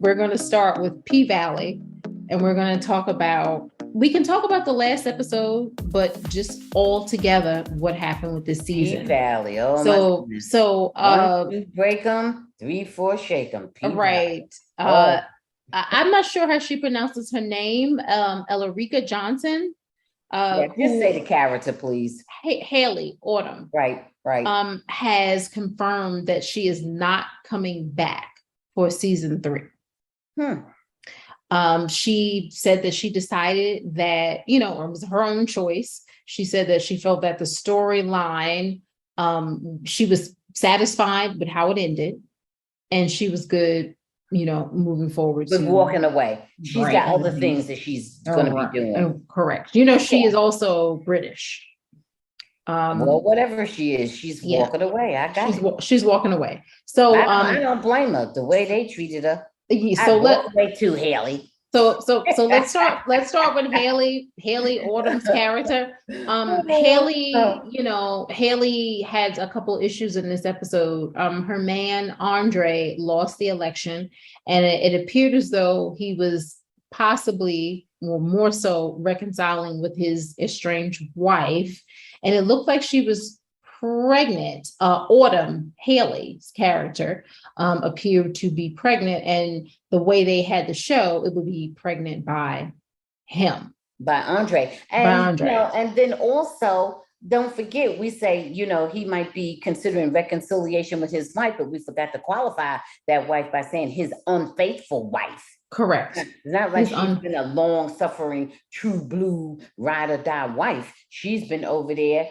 We're going to start with P Valley, and we're going to talk about. We can talk about the last episode, but just all together, what happened with this P season. Valley. Oh my So, goodness. so, One, two, break them. Three, four, shake them. P Valley. right. Oh, I'm not sure how she pronounces her name. Elarica Johnson, yeah. Just say the who character, please. Haley Autumn, Right, right. has confirmed that she is not coming back for season 3. Hmm. She said that she decided that, it was her own choice. She said that she felt that the storyline, she was satisfied with how it ended, and she was good, moving forward But to walking away. She's right. got other things that she's going to be doing. Oh, correct. She is also British. Well, whatever she is, she's walking away. I got it. She's walking away. So I don't blame her. The way they treated her, so I'd walk away too, Haley. So let's start with Haley Autumn's character. Haley, Haley had a couple issues in this episode. Her man Andre lost the election, and it appeared as though he was possibly, or more so, reconciling with his estranged wife, and it looked like she was pregnant. Autumn, Haley's character, appeared to be pregnant, and the way they had the show, it would be pregnant by him. By Andre. And then also, don't forget, we say, he might be considering reconciliation with his wife, but we forgot to qualify that wife by saying his unfaithful wife. Correct. It's not like she's been a long-suffering, true blue, ride or die wife. She's been over there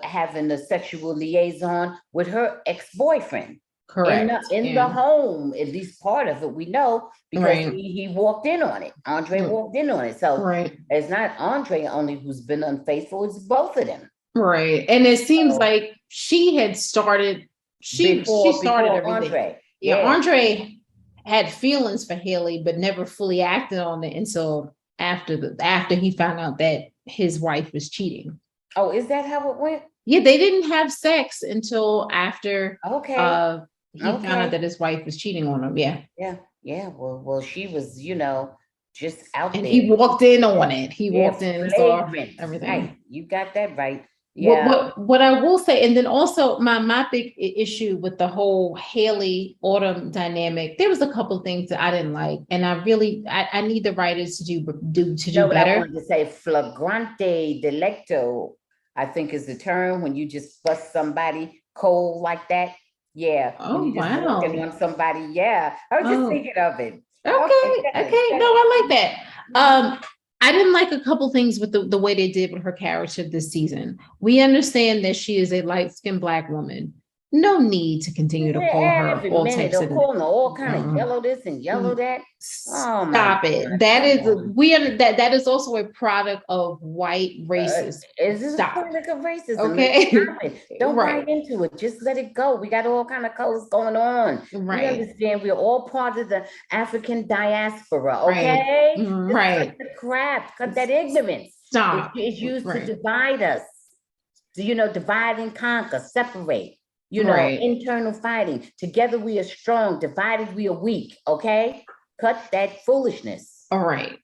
having a sexual liaison with her ex-boyfriend. Correct. In the home, at least part of it, we know, because he walked in on it. Andre walked in on it. So it's not Andre only who's been unfaithful, it's both of them. Right. And it seems like she had started, she started everything. Andre. Yeah, Andre had feelings for Haley, but never fully acted on it until after he found out that his wife was cheating. Oh, is that how it went? Yeah, they didn't have sex until after he found out that his wife was cheating on him. Yeah. Well, she was, just out and there. He walked in on it. He walked in and saw everything. Right. You got that right. Yeah. What I will say, and then also my big issue with the whole Haley Autumn dynamic, there was a couple of things that I didn't like, and I need the writers to do better. I wanted to say flagrante delicto, I think is the term, when you just bust somebody cold like that. Yeah. Oh, when you just wow. on somebody. Yeah. I was just thinking of it. Okay. No, I like that. I didn't like a couple things with the way they did with her character this season. We understand that she is a light-skinned Black woman. No need to continue to call her all types of all kind of yellow this and yellow that. Stop it. That is also a product of white racism. Is this a product of racism? Okay. Don't buy into it. Just let it go. We got all kind of colors going on. Right. We understand we're all part of the African diaspora. Okay. Right. Cut the crap. Cut that ignorance. Stop. It's used to divide us. Divide and conquer, separate. Internal fighting. Together we are strong. Divided we are weak. Okay, cut that foolishness. All right.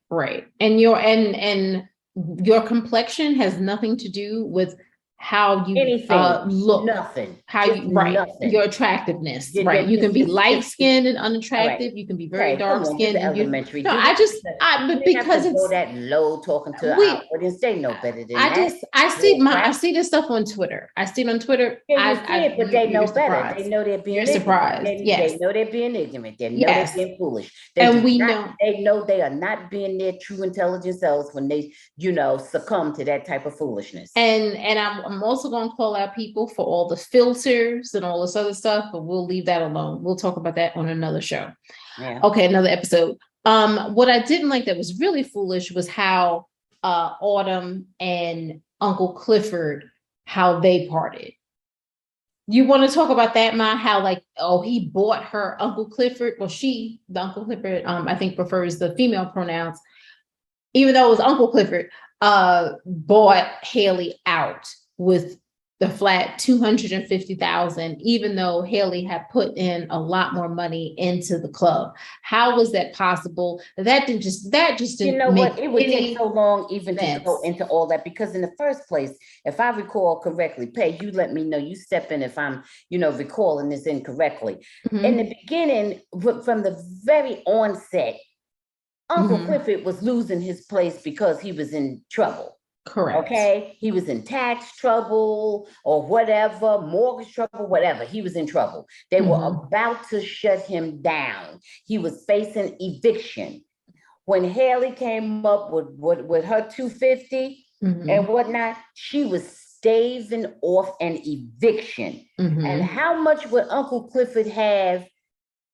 And your complexion has nothing to do with how you look. Nothing. How you nothing. Your attractiveness. You can be light skinned and unattractive. You can be very dark skinned. Elementary. But because it's go that low talking to our audience, they know better than that. I see this stuff on Twitter. I see it on Twitter. But they know better. They know they're being surprised. They know they're being ignorant. They know they're being foolish. They know they are not being their true intelligent selves when they, succumb to that type of foolishness. And I'm also going to call out people for all the filters and all this other stuff, but we'll leave that alone. We'll talk about that on another show. Yeah. Okay, another episode. What I didn't like that was really foolish was how Autumn and Uncle Clifford, how they parted. You want to talk about that, Ma? How he bought her Uncle Clifford. Well, the Uncle Clifford, I think prefers the female pronouns, even though it was Uncle Clifford, bought Haley out with the flat 250,000, even though Haley had put in a lot more money into the club. How was that possible? That just didn't, you know what? It would take so long even sense. to go into all that, because in the first place, if I recall correctly, Pay, you let me know, you step in if I'm, recalling this incorrectly. Mm-hmm. In the beginning, from the very onset, Uncle Clifford was losing his place because he was in trouble. Correct. Okay. He was in tax trouble or whatever, mortgage trouble, whatever. He was in trouble. They were about to shut him down. He was facing eviction. When Haley came up with her 250 and whatnot, she was staving off an eviction. And how much would Uncle Clifford have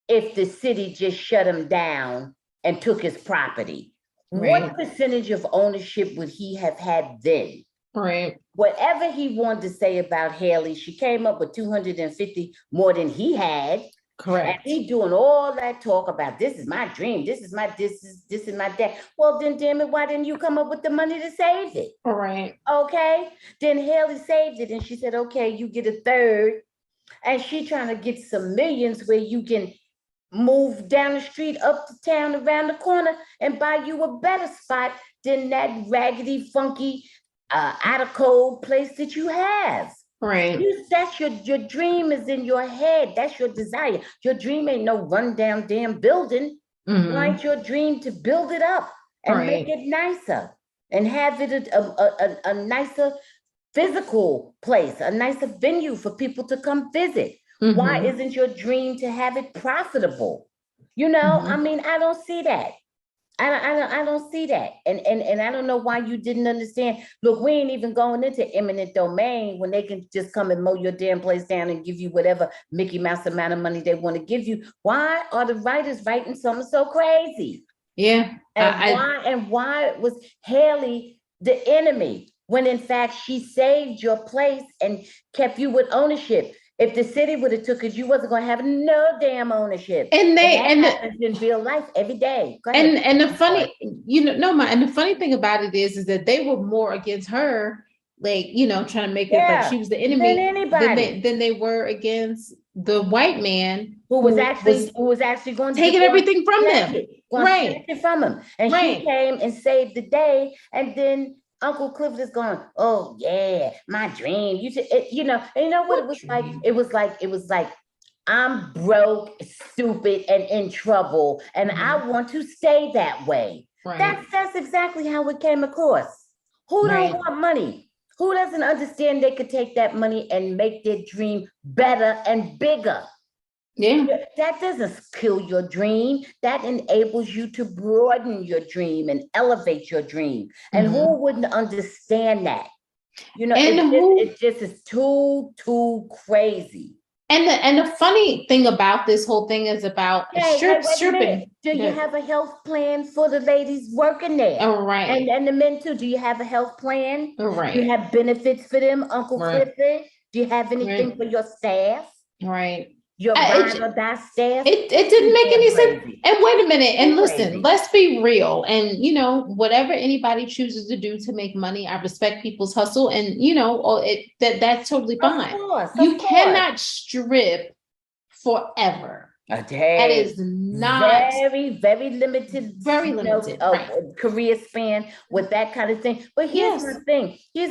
if the city just shut him down and took his property? Right. What percentage of ownership would he have had then? Right. Whatever he wanted to say about Haley, she came up with 250 more than he had. Correct. And he doing all that talk about this is my dream, this is my that. Well, then damn it, why didn't you come up with the money to save it? All right. Okay. Then Haley saved it and she said, okay, you get a third. And she trying to get some millions where you can move down the street, up the town, around the corner, and buy you a better spot than that raggedy, funky, out of code place that you have. Right. That's your dream is in your head. That's your desire. Your dream ain't no rundown damn building. Right? Your dream to build it up and make it nicer and have it a nicer physical place, a nicer venue for people to come visit. Why isn't your dream to have it profitable? I mean, I don't see that. I don't see that. And I don't know why you didn't understand. Look, we ain't even going into eminent domain when they can just come and mow your damn place down and give you whatever Mickey Mouse amount of money they want to give you. Why are the writers writing something so crazy? Yeah. And why was Haley the enemy when in fact she saved your place and kept you with ownership? If the city would have took it, you wasn't going to have no damn ownership. And that happens in real life every day. Go ahead. And the funny, and the funny thing about it is that they were more against her, like, trying to make it like she was the enemy than they were against the white man who was actually going to taking everything from them. Right. It from him. And she came and saved the day. And then Uncle Clifford is going, oh yeah, my dream. You should, and you know what it was dream? It was like, I'm broke, stupid, and in trouble, and I want to stay that way. Right. That's exactly how it came across. Who don't want money? Who doesn't understand they could take that money and make their dream better and bigger? Yeah. That doesn't kill your dream. That enables you to broaden your dream and elevate your dream. And who wouldn't understand that? It just is too crazy. And the funny thing about this whole thing is about stripping. Do you have a health plan for the ladies working there? Oh, right. And the men too. Do you have a health plan? Oh, right. Do you have benefits for them, Uncle Clifford? Do you have anything for your staff? Right. Your ride or die staff? It didn't make any sense. And wait a minute. And listen, let's be real. And, whatever anybody chooses to do to make money, I respect people's hustle. And, that's totally fine. You cannot strip forever. A day. That is not very, very limited. Very limited. Career span with that kind of thing. But here's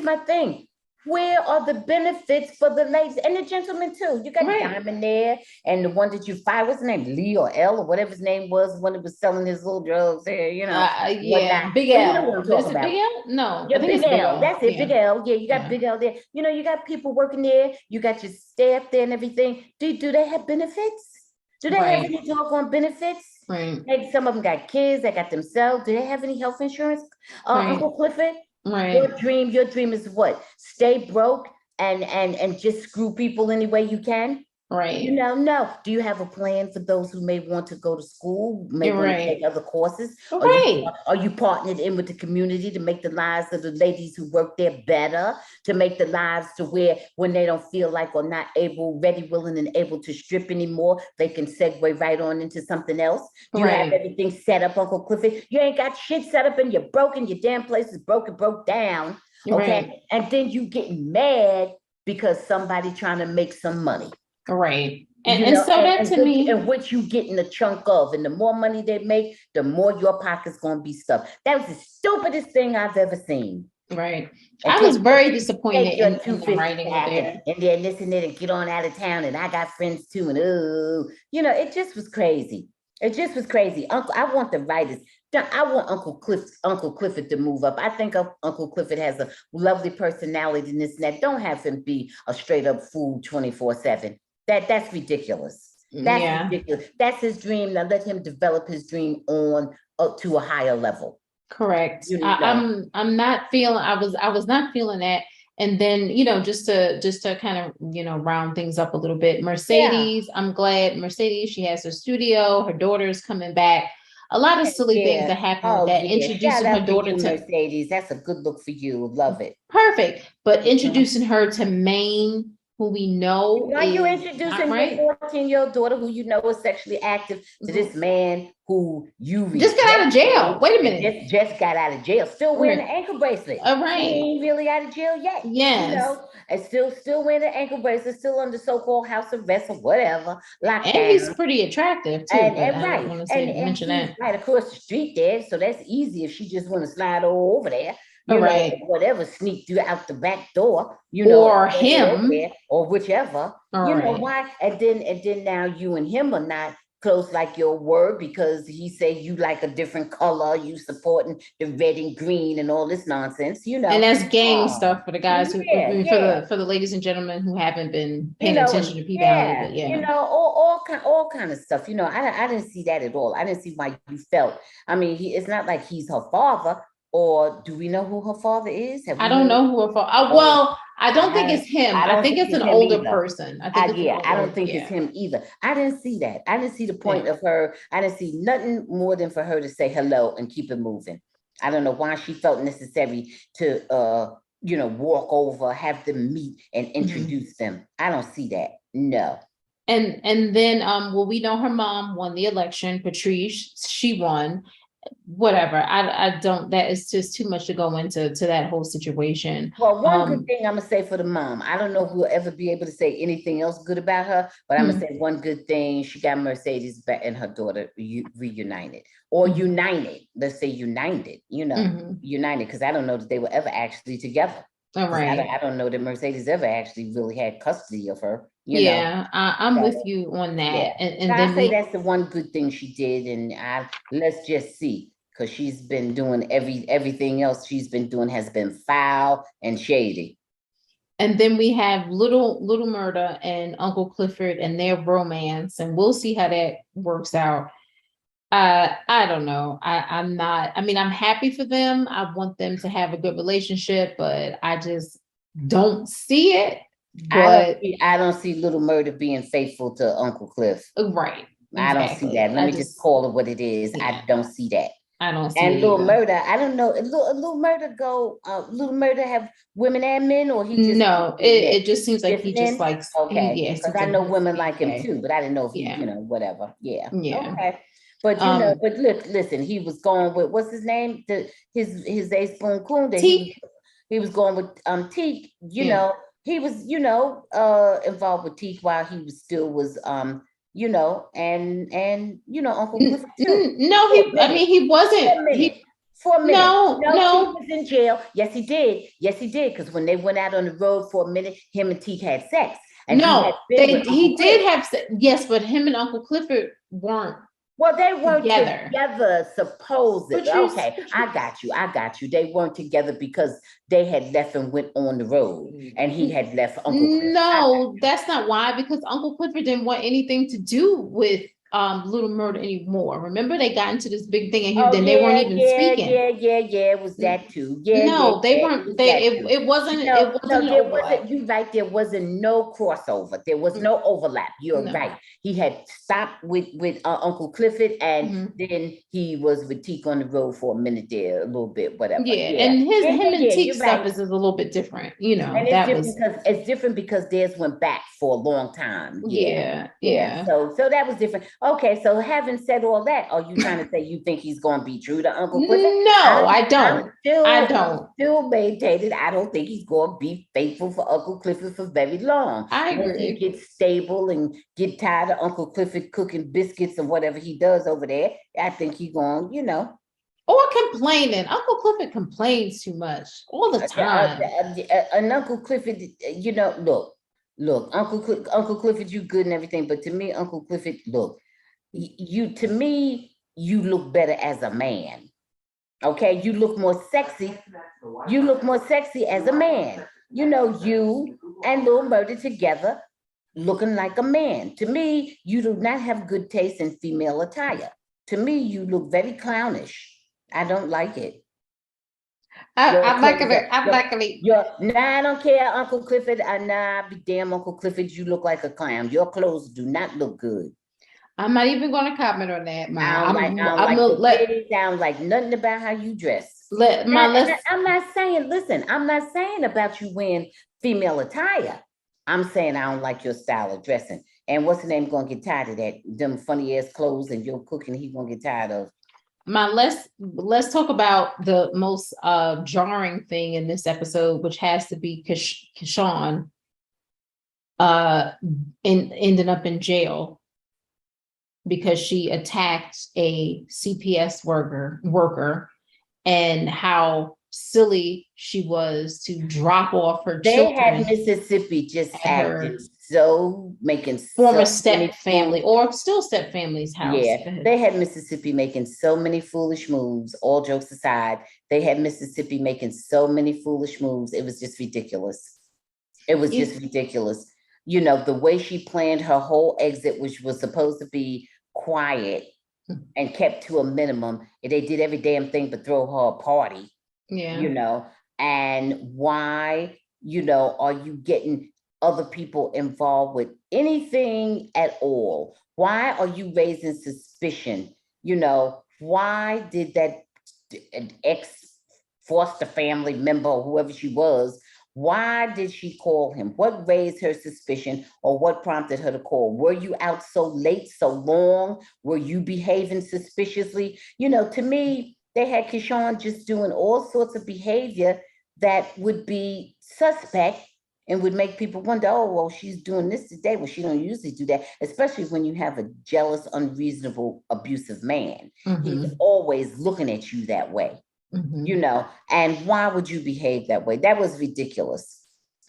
my thing. Where are the benefits for the ladies and the gentlemen too? You got Diamond there, and the one that you fired, what's his name? Lee or L or whatever his name was, when it was selling his little drugs there, Big L. Is it Big L? No. Yeah, Big L. That's it, Big L. Yeah, you got Big L there. You got people working there. You got your staff there and everything. Do they have benefits? Do they have any talk on benefits? Right. Like some of them got kids, they got themselves. Do they have any health insurance? Uncle Clifford? Right. Your dream is what? Stay broke and just screw people any way you can? Right. No. Do you have a plan for those who may want to go to school, may want to take other courses? Right. Are you partnered in with the community to make the lives of the ladies who work there better, to make the lives to where when they don't feel like or not able, ready, willing, and able to strip anymore, they can segue right on into something else? Do you have everything set up, Uncle Clifford? You ain't got shit set up and you're broken. Your damn place is broke down. Okay. Right. And then you getting mad because somebody trying to make some money. Right. And so that to me, and what you getting a chunk of, and the more money they make, the more your pocket's gonna be stuffed. That was the stupidest thing I've ever seen. Right. I was very disappointed in the writing there. And then this and that, and get on out of town, and I got friends too, and it just was crazy. It just was crazy. I want the writers. I want Uncle Clifford to move up. I think Uncle Clifford has a lovely personality and this and that. Don't have him be a straight up fool 24/7. That's ridiculous. That's ridiculous. That's his dream. Now let him develop his dream on up to a higher level. Correct. I'm not feeling. I was not feeling that. And then, just to kind of, round things up a little bit. Mercedes, I'm glad Mercedes, she has her studio, her daughter's coming back. A lot of silly things that happened with that. Introducing her daughter to Mercedes. That's a good look for you. Love it. Perfect. But introducing her to Maine, who we know. Why you introducing your 14-year-old daughter, who you know is sexually active, to this man who you just got out of jail? Wait a minute. Just got out of jail. Still wearing the ankle bracelet. All right. He ain't really out of jail yet. Yes. And still wearing the ankle bracelet, still under so-called house arrest or whatever. And he's pretty attractive too. And right. Mention that. Right across the street there. So that's easy if she just want to slide over there. Whatever, sneak through out the back door, or him, or whichever. Know why? And then now you and him are not close like your word, because he said you like a different color, you supporting the red and green and all this nonsense, And that's gang stuff for the guys who, for the ladies and gentlemen who haven't been paying attention to people. All kind of stuff. I didn't see that at all. I didn't see why you felt. I mean, it's not like he's her father. Or do we know who her father is? I don't know who her father. Well, I don't think it's him. I think it's an older person. I don't think it's him either. I didn't see that. I didn't see the point of her. I didn't see nothing more than for her to say hello and keep it moving. I don't know why she felt necessary to, walk over, have them meet and introduce them. I don't see that. No. And then, we know her mom won the election. Patrice, she won. Whatever. I don't, that is just too much to go into that whole situation. Well, one good thing I'm gonna say for the mom, I don't know if we'll ever be able to say anything else good about her, but I'm gonna say one good thing: she got Mercedes back and her daughter reunited, or united. Let's say united. United, because I don't know that they were ever actually together. All right. I don't know that Mercedes ever actually really had custody of her. I'm with you on that. Yeah. And then I say that's the one good thing she did, and let's just see, because she's been doing everything else she's been doing has been foul and shady. And then we have Little Murda and Uncle Clifford and their romance, and we'll see how that works out. I don't know. I'm happy for them. I want them to have a good relationship, but I just don't see it. But I don't see Little Murda being faithful to Uncle Cliff. Right. Exactly. I don't see that. Let me just call it what it is. Yeah. I don't see that. I don't see and Little Murda, I don't know. Little Murda Little Murda have women and men, or he just it just seems like he just likes because I know women like him too, but I didn't know if he, whatever. Yeah. Okay. But but look, listen, he was going with what's his name? His A Spoon Coon. He was going with Teak, he was, involved with Teak while he was still was Uncle Cliff too. No, he wasn't. For a minute. No. Teak was in jail. Yes, he did. Because when they went out on the road for a minute, him and Teak had sex. And he did have sex. Yes, but him and Uncle Clifford weren't. Well, they weren't together supposedly. Okay, I got you. They weren't together because they had left and went on the road, and he had left Uncle Clifford. No, that's not why, because Uncle Clifford didn't want anything to do with Little Murda anymore. Remember, they got into this big thing, and they weren't even speaking. Yeah, it was that too. They weren't. It wasn't. There wasn't. You're right. There wasn't no crossover. There was no overlap. You're right. He had stopped with Uncle Clifford, and then he was with Teak on the road for a minute there, a little bit, whatever. And him and Teak stuff is a little bit different. And it's different because theirs went back for a long time. Yeah. So that was different. Okay, so having said all that, are you trying to say you think he's going to be true to Uncle Clifford? No, I don't. I don't. I'm still maintaining I don't think he's going to be faithful for Uncle Clifford for very long. I Once he agree. gets stable and get tired of Uncle Clifford cooking biscuits or whatever he does over there, I think he's going, Or complaining. Uncle Clifford complains too much all the time. And Uncle Clifford, look, Uncle Clifford, you good and everything, but to me, Uncle Clifford, look, to me, you look better as a man. Okay, you look more sexy. You look more sexy as a man. You and Lil Murder together looking like a man. To me, you do not have good taste in female attire. To me, you look very clownish. I don't like it. I'm not gonna. I don't care, Uncle Clifford. Nah, be damn, Uncle Clifford. You look like a clown. Your clothes do not look good. I'm not even going to comment on that, Ma. I don't like nothing about how you dress. I'm not saying, listen, I'm not saying about you wearing female attire. I'm saying I don't like your style of dressing. And what's the name gonna get tired of that? Them funny ass clothes and your cooking, he gonna get tired of. Ma, let's talk about the most jarring thing in this episode, which has to be Keshawn ending up in jail because she attacked a CPS worker and how silly she was to drop off her children. They had Mississippi just acting so making former step family or still step family's house. Yeah, they had Mississippi making so many foolish moves. All jokes aside, they had Mississippi making so many foolish moves. It was just ridiculous. It was just ridiculous. The way she planned her whole exit, which was supposed to be quiet and kept to a minimum. And they did every damn thing but throw her a party. Yeah. And why, are you getting other people involved with anything at all? Why are you raising suspicion? Why did that ex foster family member or whoever she was, why did she call him? What raised her suspicion or what prompted her to call? Were you out so late, so long? Were you behaving suspiciously? To me, they had Keshawn just doing all sorts of behavior that would be suspect and would make people wonder, oh, well, she's doing this today. Well, she don't usually do that, especially when you have a jealous, unreasonable, abusive man. Mm-hmm. He's always looking at you that way. Mm-hmm. And why would you behave that way? That was ridiculous.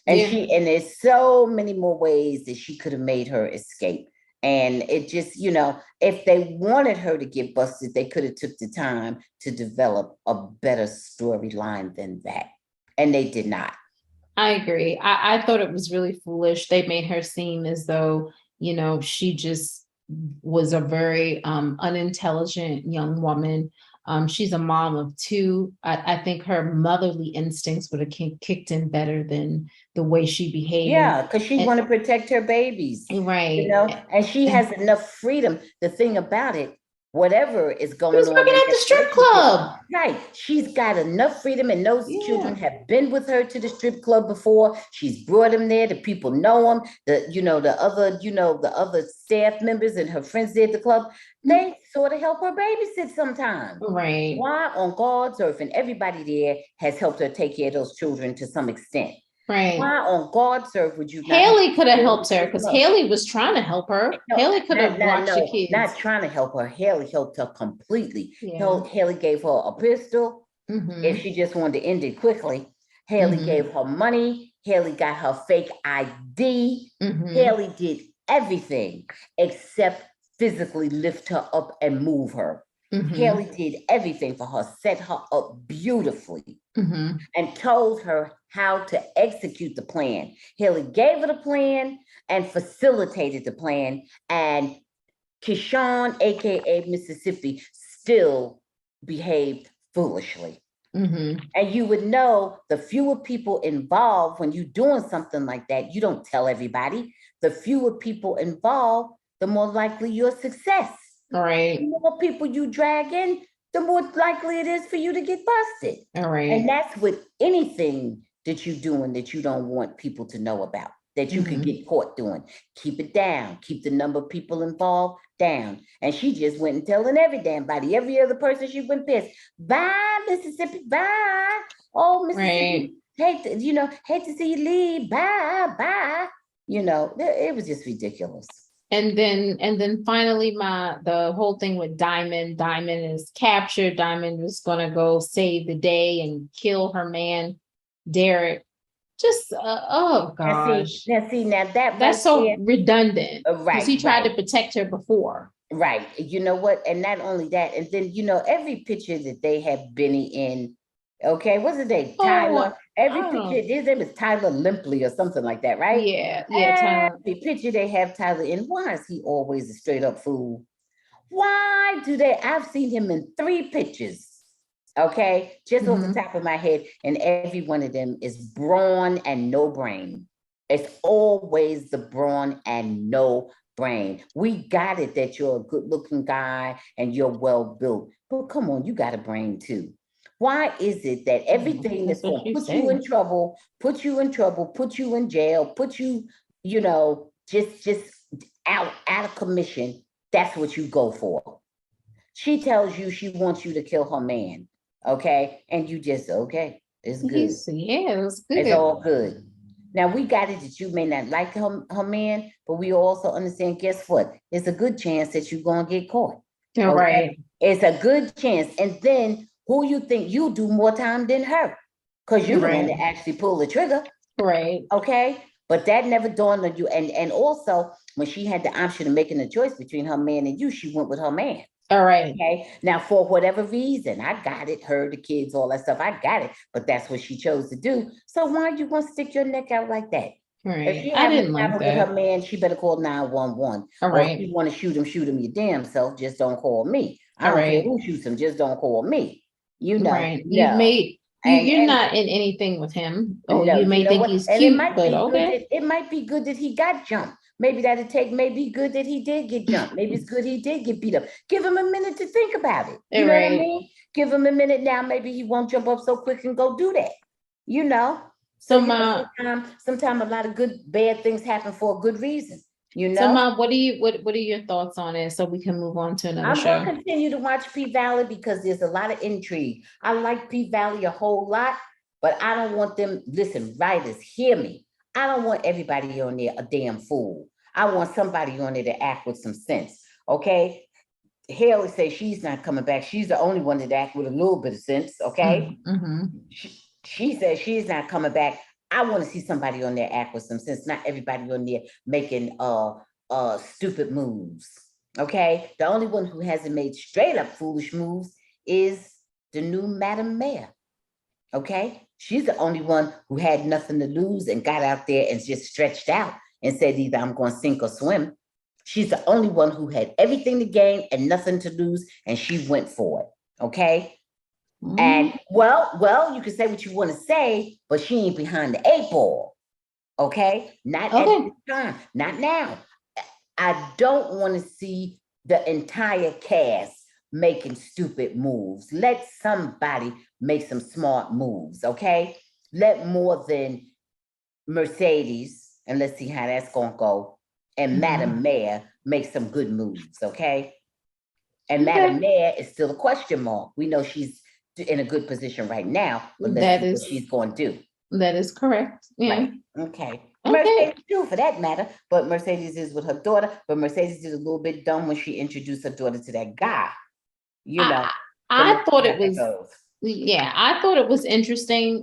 And and there's so many more ways that she could have made her escape. And it just, if they wanted her to get busted, they could have took the time to develop a better storyline than that. And they did not. I agree. I thought it was really foolish. They made her seem as though, she just was a very unintelligent young woman. She's a mom of two. I think her motherly instincts would have kicked in better than the way she behaved. Yeah, because she want to protect her babies. Right. And she has enough freedom. The thing about it, whatever is going on. She's working at the strip club. Right. She's got enough freedom, and those children have been with her to the strip club before. She's brought them there. The people know them. The other staff members and her friends there at the club, they sort of help her babysit sometimes. Right. Why on God's earth, and everybody there has helped her take care of those children to some extent. Right. Why on God's earth would you? Haley could have helped her because Haley was trying to help her. Haley could have watched the kids. Not trying to help her. Haley helped her completely. Haley gave her a pistol if she just wanted to end it quickly. Haley gave her money. Haley got her fake ID. Haley did everything except physically lift her up and move her. Haley did everything for her, set her up beautifully, and told her how to execute the plan. Haley gave her the plan and facilitated the plan, and Keshawn, aka Mississippi, still behaved foolishly. And you would know the fewer people involved when you're doing something like that, you don't tell everybody. The fewer people involved, the more likely your success. All right. The more people you drag in, the more likely it is for you to get busted. All right. And that's with anything that you're doing that you don't want people to know about. that you could get caught doing. Keep it down. Keep the number of people involved down. And she just went and telling every damn body, every other person she went past, bye, Mississippi, bye. Oh, Mississippi, hate to see you leave. Bye, bye. It was just ridiculous. And then finally the whole thing with Diamond is captured. Diamond was going to go save the day and kill her man, Derek. Just, oh gosh. Now that's right so there, redundant. Right. Because he tried to protect her before. Right. You know what? And not only that, and then, every picture that they have Benny in, okay, what's his name? Tyler. Every picture, his name is Tyler Limpley or something like that, right? Yeah, Tyler. Every picture they have Tyler in, why is he always a straight up fool? Why do I've seen him in 3 pictures, okay, just off the top of my head, and every one of them is brawn and no brain. It's always the brawn and no brain. We got it that you're a good looking guy and you're well built, but come on, you got a brain too. Why is it that everything that's going to put you in trouble, put you in jail, put you, just out of commission, that's what you go for? She tells you she wants you to kill her man, okay? And you just, okay, it's good. It was good. It's all good. Now, we got it that you may not like her man, but we also understand, guess what? It's a good chance that you're going to get caught. Okay? Right. It's a good chance. And then who you think you do more time than her? Because you're the one that actually pull the trigger. Right. Okay? But that never dawned on you. And also, when she had the option of making a choice between her man and you, she went with her man. All right. Okay. Now, for whatever reason, I got it, her, the kids, all that stuff. I got it. But that's what she chose to do. So why are you going to stick your neck out like that? Right. If she I didn't like that. with her man, she better call 911. All right. Or if you want to shoot him your damn self. Just don't call me. I don't care who shoots him. Just don't call me. Right. You're not in anything with him. Oh, you may think he's cute, but okay. It might be good that he got jumped. Maybe maybe good that he did get jumped. Maybe it's good he did get beat up. Give him a minute to think about it. You know what I mean? Give him a minute now. Maybe he won't jump up so quick and go do that. Sometimes a lot of bad things happen for a good reason. So, Mom, what are your thoughts on it? So we can move on to another show. I'm going to continue to watch P-Valley because there's a lot of intrigue. I like P-Valley a whole lot, but I don't want them. Listen, writers, hear me. I don't want everybody on there a damn fool. I want somebody on there to act with some sense. Okay. Haley says she's not coming back. She's the only one that act with a little bit of sense. Okay. Mm-hmm. She says she's not coming back. I want to see somebody on there act with some sense, not everybody on there making stupid moves. Okay. The only one who hasn't made straight up foolish moves is the new Madam Mayor. Okay. She's the only one who had nothing to lose and got out there and just stretched out and said either I'm going to sink or swim. She's the only one who had everything to gain and nothing to lose, and she went for it. Okay. And well, you can say what you want to say, but she ain't behind the 8 ball. Okay. Not at this time. Not now. I don't want to see the entire cast making stupid moves. Let somebody make some smart moves. Okay. Let more than Mercedes, and let's see how that's going to go, and Madam Mayor make some good moves. Okay. And Madam Mayor is still a question mark. We know she's in a good position right now, but let's see what she's going to do. That is correct. Yeah. Right. Okay. Mercedes too, for that matter, but Mercedes is with her daughter, but Mercedes is a little bit dumb when she introduced her daughter to that guy. I thought it was I thought it was interesting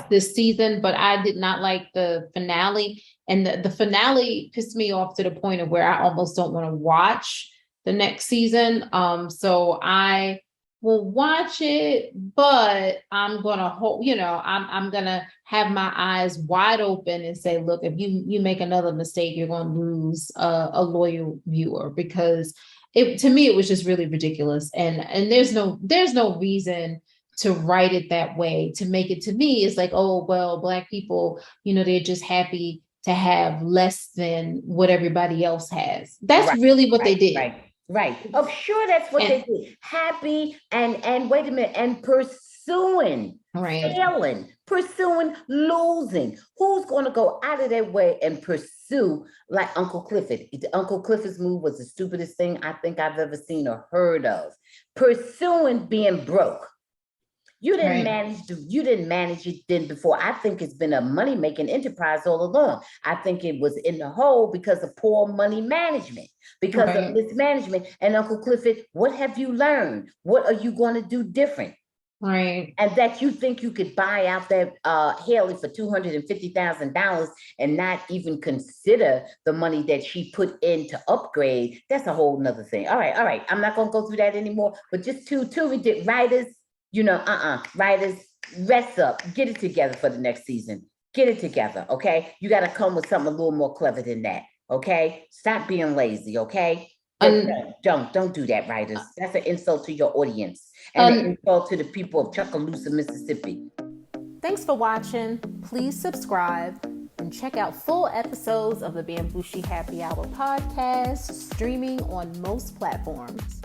this season, but I did not like the finale, and the finale pissed me off to the point of where I almost don't want to watch the next season. So I will watch it, but I'm gonna hold, I'm gonna have my eyes wide open and say, look, if you make another mistake, you're gonna lose a loyal viewer, because to me it was just really ridiculous, and there's no reason to write it that way. To make it, to me, it's like, oh well, Black people, they're just happy to have less than what everybody else has. That's really what they did. Right. Oh, sure, that's what they did. Happy and wait a minute, and pursue pursuing, failing, pursuing, losing. Who's going to go out of their way and pursue like Uncle Clifford? Uncle Clifford's move was the stupidest thing I think I've ever seen or heard of. Pursuing being broke. You didn't manage it then before. I think it's been a money-making enterprise all along. I think it was in the hole because of poor money management, because of mismanagement. And Uncle Clifford, what have you learned? What are you going to do different? Right. And that you think you could buy out that Haley for $250,000 and not even consider the money that she put in to upgrade. That's a whole nother thing. All right. I'm not going to go through that anymore. But just two writers, writers, rest up, get it together for the next season. Get it together, okay? You got to come with something a little more clever than that, okay? Stop being lazy, okay? Don't do that, writers. That's an insult to your audience and an insult to the people of Chucalissa, Mississippi. Thanks for watching. Please subscribe and check out full episodes of the Bamgboshe Happy Hour podcast, streaming on most platforms.